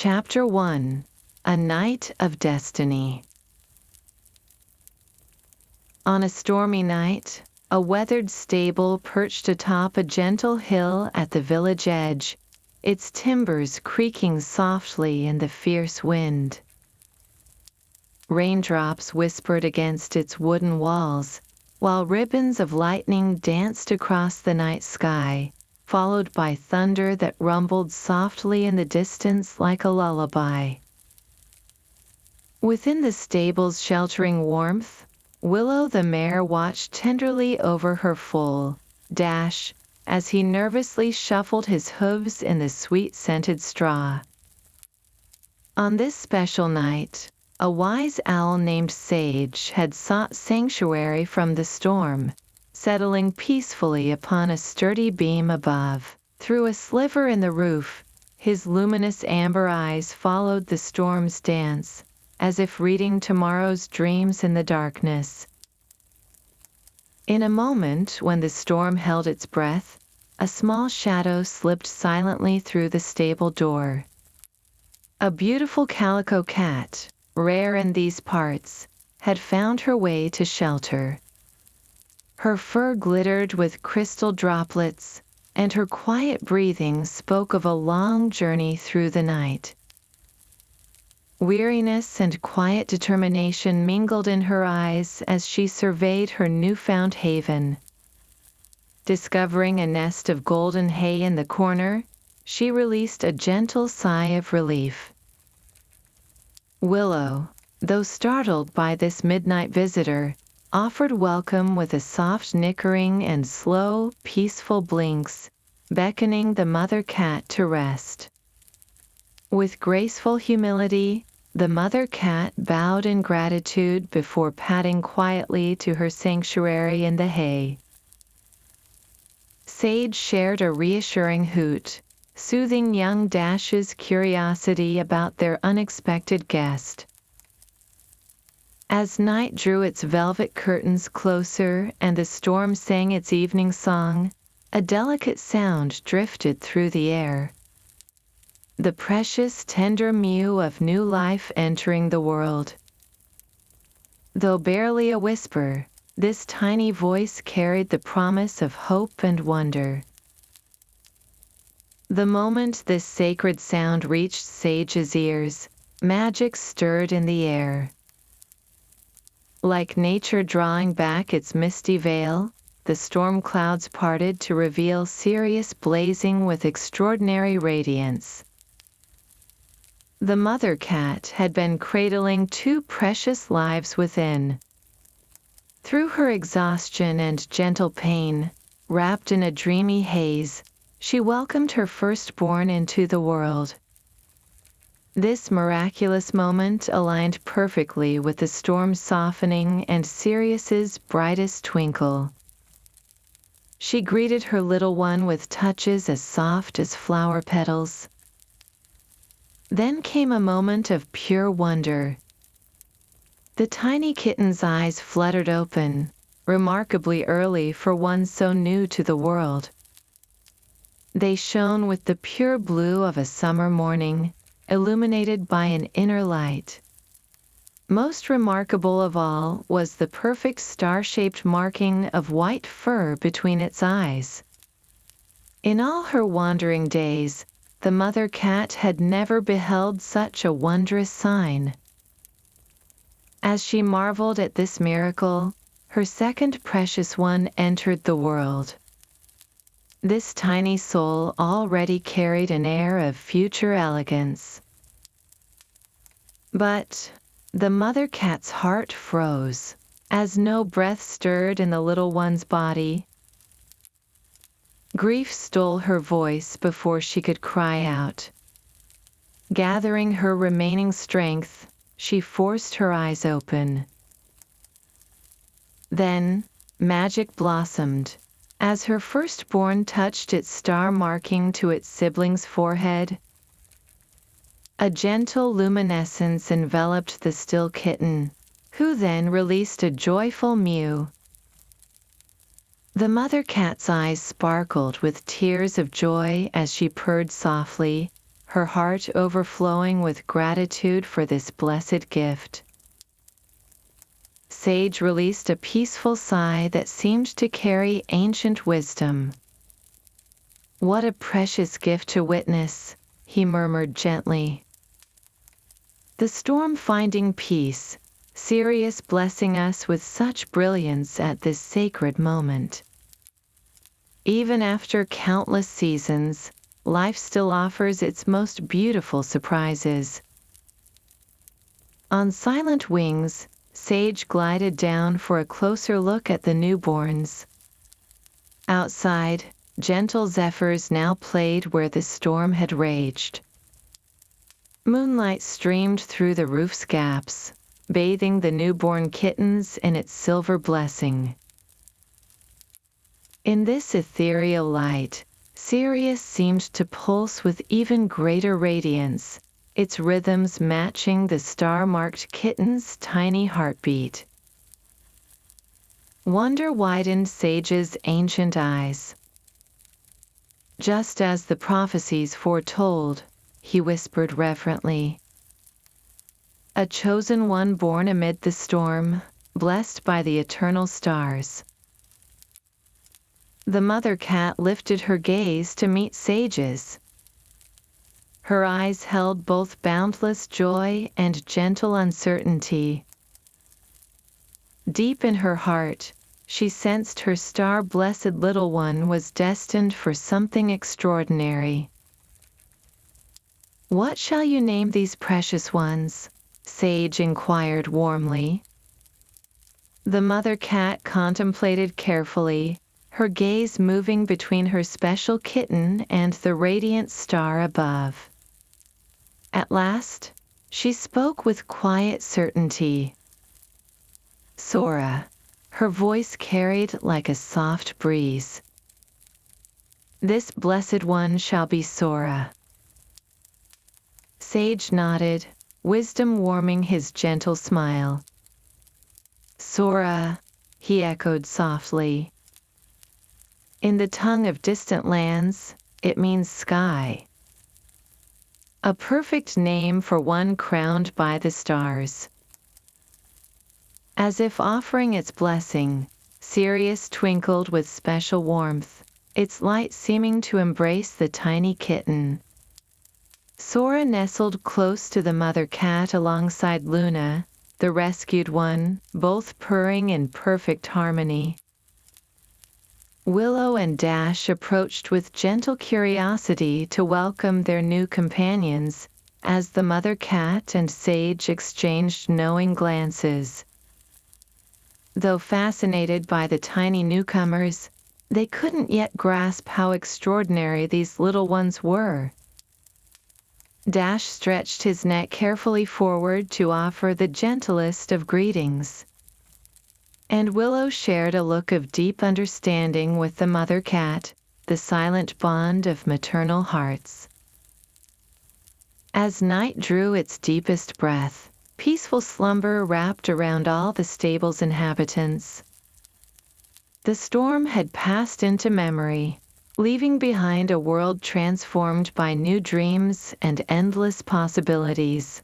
Chapter 1: A Night of Destiny. On a stormy night, a weathered stable perched atop a gentle hill at the village edge, its timbers creaking softly in the fierce wind. Raindrops whispered against its wooden walls, while ribbons of lightning danced across the night sky, followed by thunder that rumbled softly in the distance like a lullaby. Within the stable's sheltering warmth, Willow the mare watched tenderly over her foal, Dash, as he nervously shuffled his hooves in the sweet-scented straw. On this special night, a wise owl named Sage had sought sanctuary from the storm, settling peacefully upon a sturdy beam above. Through a sliver in the roof, his luminous amber eyes followed the storm's dance, as if reading tomorrow's dreams in the darkness. In a moment when the storm held its breath, a small shadow slipped silently through the stable door. A beautiful calico cat, rare in these parts, had found her way to shelter. Her fur glittered with crystal droplets, and her quiet breathing spoke of a long journey through the night. Weariness and quiet determination mingled in her eyes as she surveyed her newfound haven. Discovering a nest of golden hay in the corner, she released a gentle sigh of relief. Willow, though startled by this midnight visitor, offered welcome with a soft nickering and slow, peaceful blinks, beckoning the mother cat to rest. With graceful humility, the mother cat bowed in gratitude before padding quietly to her sanctuary in the hay. Sage shared a reassuring hoot, soothing young Dash's curiosity about their unexpected guest. As night drew its velvet curtains closer and the storm sang its evening song, a delicate sound drifted through the air. The precious, tender mew of new life entering the world. Though barely a whisper, this tiny voice carried the promise of hope and wonder. The moment this sacred sound reached Sage's ears, magic stirred in the air. Like nature drawing back its misty veil, the storm clouds parted to reveal Sirius blazing with extraordinary radiance. The mother cat had been cradling two precious lives within. Through her exhaustion and gentle pain, wrapped in a dreamy haze, she welcomed her firstborn into the world. This miraculous moment aligned perfectly with the storm's softening and Sirius's brightest twinkle. She greeted her little one with touches as soft as flower petals. Then came a moment of pure wonder. The tiny kitten's eyes fluttered open, remarkably early for one so new to the world. They shone with the pure blue of a summer morning, illuminated by an inner light. Most remarkable of all was the perfect star-shaped marking of white fur between its eyes. In all her wandering days, the mother cat had never beheld such a wondrous sign. As she marveled at this miracle, her second precious one entered the world. This tiny soul already carried an air of future elegance. But the mother cat's heart froze, as no breath stirred in the little one's body. Grief stole her voice before she could cry out. Gathering her remaining strength, she forced her eyes open. Then, magic blossomed, as her firstborn touched its star marking to its sibling's forehead. A gentle luminescence enveloped the still kitten, who then released a joyful mew. The mother cat's eyes sparkled with tears of joy as she purred softly, her heart overflowing with gratitude for this blessed gift. Sage released a peaceful sigh that seemed to carry ancient wisdom. "What a precious gift to witness," he murmured gently. "The storm finding peace, Sirius blessing us with such brilliance at this sacred moment. Even after countless seasons, life still offers its most beautiful surprises." On silent wings, Sage glided down for a closer look at the newborns. Outside, gentle zephyrs now played where the storm had raged. Moonlight streamed through the roof's gaps, bathing the newborn kittens in its silver blessing. In this ethereal light, Sirius seemed to pulse with even greater radiance, its rhythms matching the star-marked kitten's tiny heartbeat. Wonder widened Sage's ancient eyes. "Just as the prophecies foretold," he whispered reverently. "A chosen one born amid the storm, blessed by the eternal stars." The mother cat lifted her gaze to meet Sage's. Her eyes held both boundless joy and gentle uncertainty. Deep in her heart, she sensed her star-blessed little one was destined for something extraordinary. "What shall you name these precious ones?" Sage inquired warmly. The mother cat contemplated carefully, her gaze moving between her special kitten and the radiant star above. At last, she spoke with quiet certainty. "Sora." Her voice carried like a soft breeze. "This blessed one shall be Sora." Sage nodded, wisdom warming his gentle smile. "Sora," he echoed softly. "In the tongue of distant lands, it means sky. A perfect name for one crowned by the stars." As if offering its blessing, Sirius twinkled with special warmth, its light seeming to embrace the tiny kitten. Sora nestled close to the mother cat alongside Luna, the rescued one, both purring in perfect harmony. Willow and Dash approached with gentle curiosity to welcome their new companions, as the mother cat and Sage exchanged knowing glances. Though fascinated by the tiny newcomers, they couldn't yet grasp how extraordinary these little ones were. Dash stretched his neck carefully forward to offer the gentlest of greetings. And Willow shared a look of deep understanding with the mother cat, the silent bond of maternal hearts. As night drew its deepest breath, peaceful slumber wrapped around all the stable's inhabitants. The storm had passed into memory, leaving behind a world transformed by new dreams and endless possibilities.